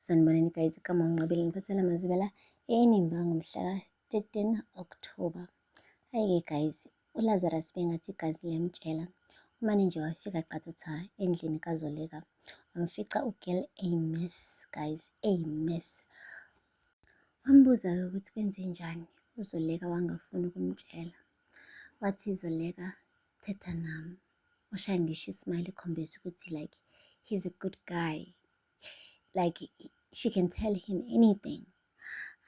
Sanibonani guys, igama ngiNqabile ngiphathela amazwibela eNimba ngomhla ka-13 October. Hayi-ke guys, uLazarus bengathi igazi liyamtshela. Umane nje wafika qathatha endlini kaZoleka, wamfica ugirl a-mess guys, a-mess. Wambuza-ke ukuthi kwenze njani, uZoleka wangafuni ukumtshela. Wathi Zoleka, thetha nami. Washaya ngisho ismile ekhombisa ukuthi like he's a good guy. Like she can tell him anything.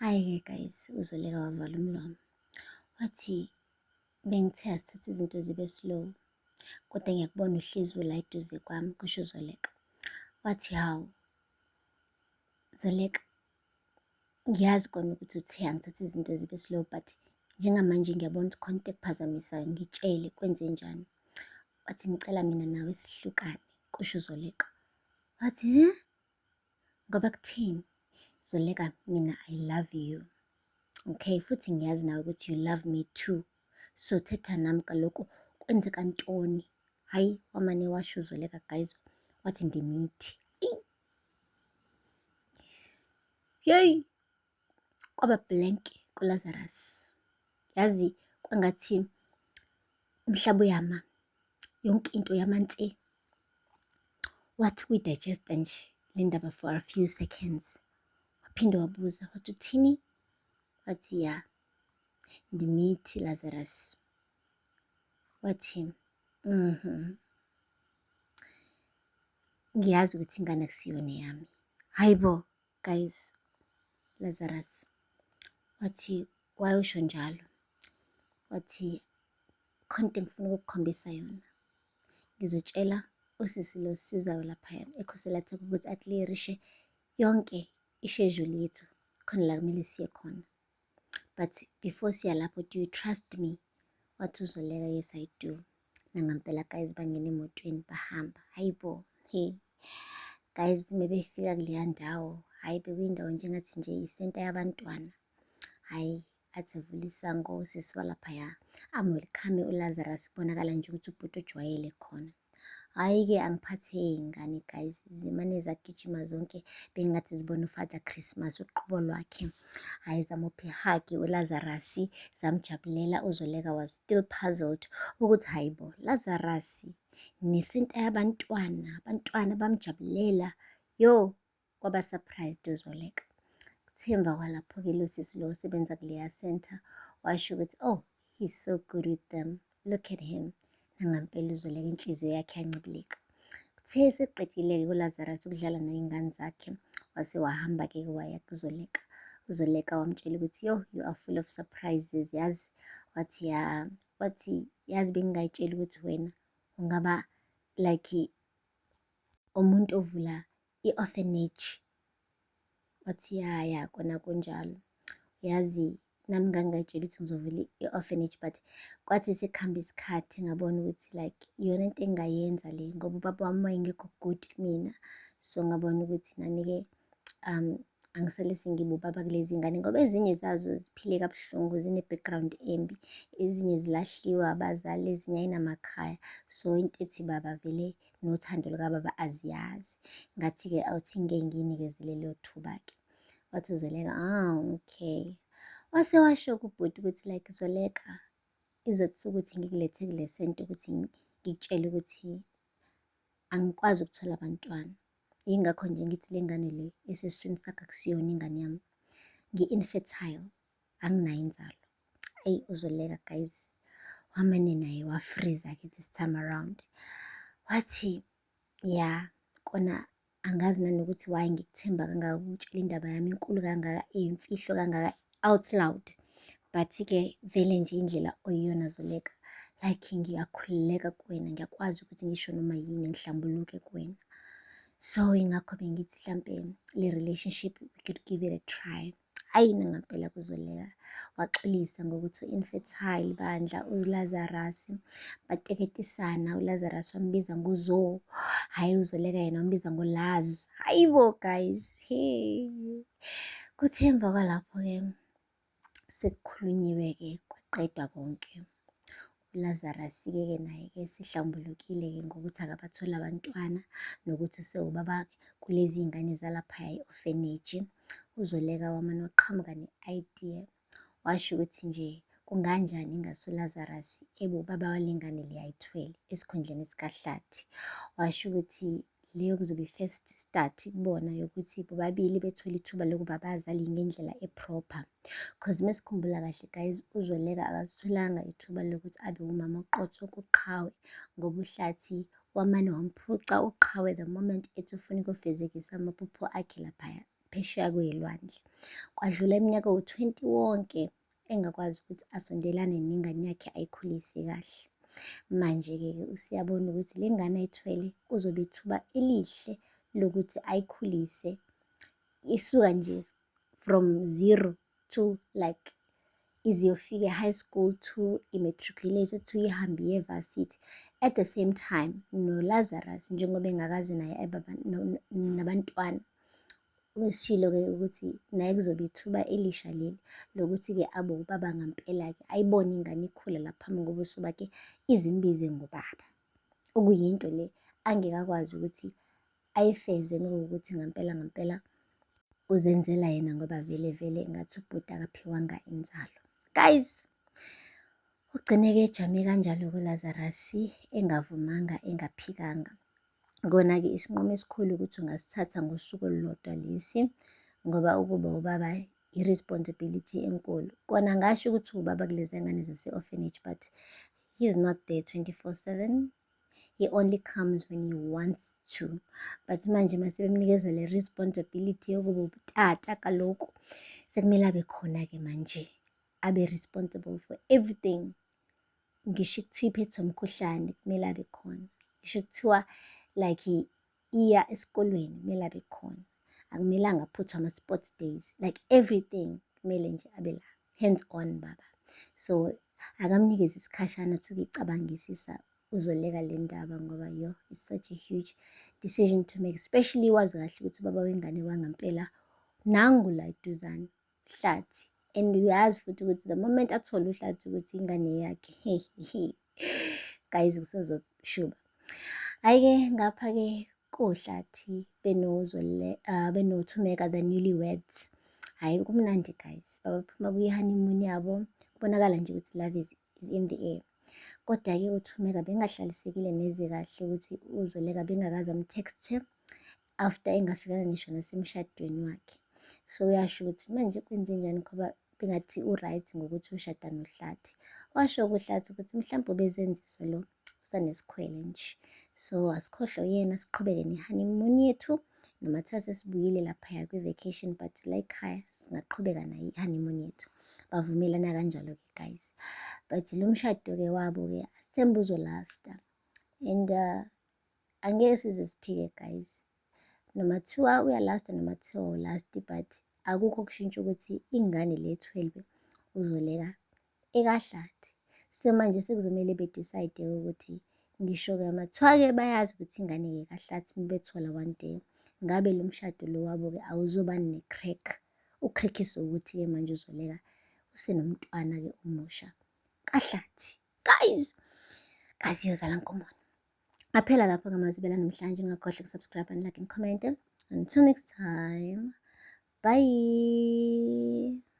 Hayi-ke guys, uZoleka wavala umlomo. Wathi bengithe asithathe izinto zibe slow, kodwa ngiyakubona uhlezi ula eduze kwami, kusho uZoleka. Wathi hawu Zoleka, ngiyazi kona ukuthi uthe angithathe izinto zibe slow, but njengamanje ngiyabona ukuthi khona into ekuphazamisayo, ngitshele kwenze njani. Wathi ngicela mina nawe sihlukane, kusho uZoleka. Wathi ngoba kuthini? Zoleka, mina I love you, okay, futhi ngiyazi nawe ukuthi you love me too, so thetha nami kaloku kwenzeka ntoni? Hayi, wamane washo uZoleka guys, wathi ndimithi. Yeyi, kwaba blank kuLazarus. Yazi kwangathi umhlaba uyama, yonke into yamanzi. Wathi uyidigesta nje le ndaba for a few seconds, waphinde wabuza, wathi uthini? Wathi ya, ndimithi Lazarus. Wathi ngiyazi ukuthi ingane akusiyona yami. Hayibo guys, Lazarus wathi wayosho njalo. Wathi khona into engifuna ukukukhombisa yona. Ngizotshela usisi lo sisizayo laphaya eCoselatech ukuthi akliyerishe yonke isheduli yethu khona la kumele siye khona. But before siya lapho, do you trust me? Wathi uZoleka, yes I do. Nangampela guys bangena emotweni bahamba. Hayibo, hey guys, mebefika kuleya ndawo, hayi bekuyindawo njengathi nje isenta yabantwana. Hayi, athi vula isango usisi walaphaya, welcome uLazarus, kubonakala nje ukuthi ubhuti ojwayele khona. Hhayi-ke angiphathe iy'ngane guys, zimane zagijima zonke bengathi zibona uFather Christmas uqobo lwakhe. Hhayi, zamupha ihagi uLazarus, zamjabulela. UZoleka was still puzzled ukuthi hayibo, Lazarus nesenta yabantwana, abantwana bamjabulela. Yo, kwaba surprised uZoleka. Kuthemba kwalapho-ke lo sisi lo osebenza kuleya center washo ukuthi oh, he's so good with them, look at him. Nangampela uZoleka inhliziyo yakhe yancibilika. Kuthe seqedile-ke uLazarus ukudlala ney'ngane zakhe, wase wahamba-ke waya kuZoleka. UZoleka wamtshela ukuthi yo, you are full of surprises, yazi. Wathi yazi bengingayitsheli ukuthi wena ungaba like umuntu ovula i-orphanage. Wathi ya kona kunjalo. Yazi nami ngangingayitshela ukuthi ngizovula i-orphanage, but kwathi sekuhamba isikhathi ngabona ukuthi like iyona into engingayenza le, ngoba ubaba wami wayengekho good kumina. So ngabona ukuthi nami-ke angisale sengibe ubaba kulezi ngane, ngoba ezinye zazo ziphile kabuhlungu, zine-background embi, ezinye zilahliwe abazali, ezinye ayinamakhaya. So into ethi baba vele nothando lukababa aziyazi. Ngathi-ke awuthi ngeke ngiyinikezele leyo thuba-ke. Wathi uZoleka, okay. Wase washo kubhuti ukuthi like Zoleka, izathu sokuthi ngikulethe kule sento ukuthi ngikutshele ukuthi angikwazi ukuthola abantwana. Yingakho nje ngithi le ngane le esesiswini sakhe akusiyona ingane yami. Ngi-infertile, anginayo inzalo. Eyi, uZoleka guys, wamane naye wafriza-ke this time around. Wathi ya, kona angazi nanokuthi why ngikuthemba kangaka ukutshela indaba yami enkulu kangaka, iyimfihlo kangaka out loud. But-ke vele nje indlela oyiyona Zoleka, like ngiyakhululeka kuwena, ngiyakwazi ukuthi ngisho noma yini ngihlambuluke kuwena. So ingakho bengithi hlampe le relationship we could give it a try. Hayi, nangampela kuZoleka waxolisa ngokuthi u-infertile bandla uLazarus, bateketisana. ULazarus wambiza ngoZo, hhayi uZoleka yena wambiza ngoLaz. Hayibo guys, hey. Kuthe emva kwalapho-ke sekukhulunyiwe-ke kwaqedwa konke, uLazarus-ke naye-ke sihlambulukile-ke ngokuthi akabathola abantwana nokuthi sewubaba-ke kulezi ngane zalaphaya e-orphanage. uZoleka wamane waqhamuka ne-idea, washo ukuthi nje kunganjani ingase uLazarus ubaba walengane le ayithwele esikhundleni sikaHlathi. Washo ukuthi leyo kuzobe i-first start kubona yokuthi bobabili bethola ithuba lokuba bazali ngendlela e-proper. Cause mesikhumbula kahle guys, uZoleka akasitholanga ithuba lokuthi abe umama oqotho kuqhawe ngoba uHlathi wamane wamphuca uqhawe the moment ethi ufuna ukufezekisa amaphupho akhe laphaya phesheya kwey'lwandle. Kwadlula iminyaka ewu-20 wonke engakwazi ukuthi asondelane nengane yakhe ayikhulise kahle. Manje-ke usiyabona ukuthi le ngane ayithwele kuzobe ithuba elihle lokuthi ayikhulise isuka nje from 0 to like iziyofika e-high school to i-matriculate to ihambe iye-varsity. At the same time noLazarus njengoba engakaze naye nabantwana, usishilo-ke ukuthi naye kuzobe ithuba elisha leli lokuthi-ke abe ubaba ngampela-ke ayibone ingane ikhula lapha ngobuso bakhe izimbize ngobaba, okuyinto le angeke akwazi ukuthi ayifeze ngokuthi ngampela uzenzela yena ngoba vele ngathi ubhuti akaphiwanga inzalo. Guys, ugcine-ke ejame kanjalo-ke uLazarus engavumanga engaphikanga. Kona-ke isinqumo esikhulu ukuthi ungasithatha ngosuku olulodwa lesi ngoba ukuba ubaba i-responsibility enkulu. Kona ngasho ukuthi ubaba kulezi ngane zase-orphanage but he's not there 24/7. He only comes when he wants to. But manje mase bemnikeza le responsibility yokuba utata kaloku sekumele abe khona-ke manje abe responsible for everything. Ngisho kuthiwa iphethwe umkhuhlane kumele abe khona. Ngisho kuthiwa like iya esikolweni kumele abe khona. Akumelanga aphuthwe ama-sports days, like everything kumele nje abe la, hands on baba. So akamnikeze isikhashana sokuyicabangisisa uZoleka le ndaba ngoba it's such a huge decision to make, especially wazi kahle ukuthi ubaba wengane wangampela nangu la eduzane Hlathi. And uyazi futhi ukuthi the moment athole uHlathi ukuthi ingane yakhe guys kusezoshuba. Hhayi-ke ngapha-ke koHlathi benoThumeka the newlyweds. Hhayi kumnandi guys, baphuma kwi-honeymoon yabo kubonakala nje ukuthi love is in the air. Kodwa-ke uThumeka bengahlalisekile neze kahle ukuthi uZoleka bengakaze amtexte after engafikanga ngisho nasemshadweni wakhe. So uyasho ukuthi manje kwenzenjani ngoba bengathi u-right ngokuthi ushada noHlathi. Washo kuHlathi ukuthi mhlawumbe ubezenzisa lo usanesikhwele nje. So asikhohlwe yena siqhubeke ne-honeymoon yethu noma kuthiwa sesibuyile laphaya kwi-vacation but la ekhaya singaqhubeka nayo i-honeymoon yethu. Bavumelana kanjalo-ke guys. But lo mshado-ke wabo-ke asembe uzolasta and angeke size siphike guys. Noma kuthiwa uyalasta noma kuthiwa awulasti but akukho okushintsha ukuthi ingane le ethwelwe uZoleka ekaHlathi. So manje sekuzomele bedecide ukuthi ngisho-ke amathiwa-ke bayazi ukuthi ingane-ke kaHlathi bethola one day, ngabe lo mshado lo wabo-ke awuzoba ne-crack. Ukhrekhiso ukuthi-ke manje uZoleka usenomntwana-ke omusha kaHlathi. Guys yozala Nkomono. Ngaphela lapho ngamazwi namhlanje, ungakhohlwa ukusubscribe and like and comment. Until next time, bye.